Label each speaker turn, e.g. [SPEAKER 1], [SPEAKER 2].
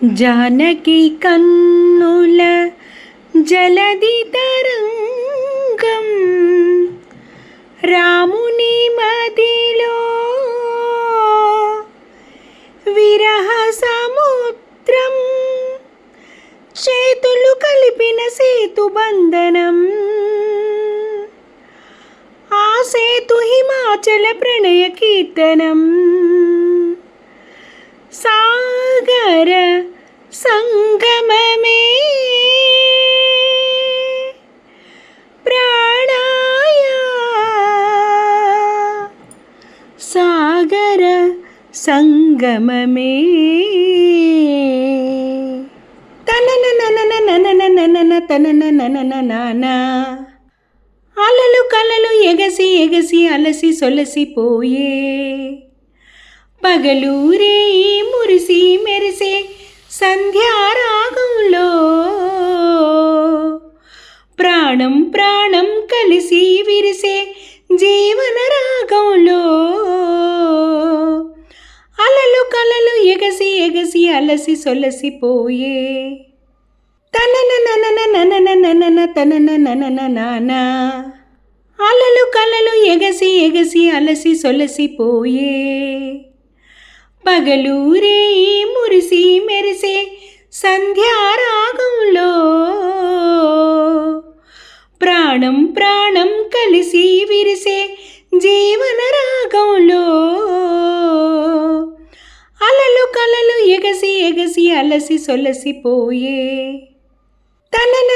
[SPEAKER 1] జానకి కన్నుల జలది తరంగం రాముని మదిలో విరహ సముద్రం చేతులు కలిపిన సేతు బంధనం ఆ సేతు హిమాచల ప్రణయ కీర్తనం సాగర సంగమమే ప్రాణాయ సాగర సంగమమే తనన అలలు కలలు ఎగసి ఎగసి అలసి సొలసిపోయే పగలూరే మురిసి మెరిసే సంధ్యారాగంలో ప్రాణం ప్రాణం కలిసి విరిసే జీవన రాగంలో అలలు కలలు ఎగసి ఎగసి అలసి సొలసిపోయే తనన అలలు కలలు ఎగసి ఎగసి అలసి సొలసిపోయే పగలూరే మురిసి మెరిసే సంధ్యారాగంలో ప్రాణం ప్రాణం కలిసి విరిసే జీవన రాగంలో అలలు కలలు ఎగసి ఎగసి అలసి సొలసిపోయే తనన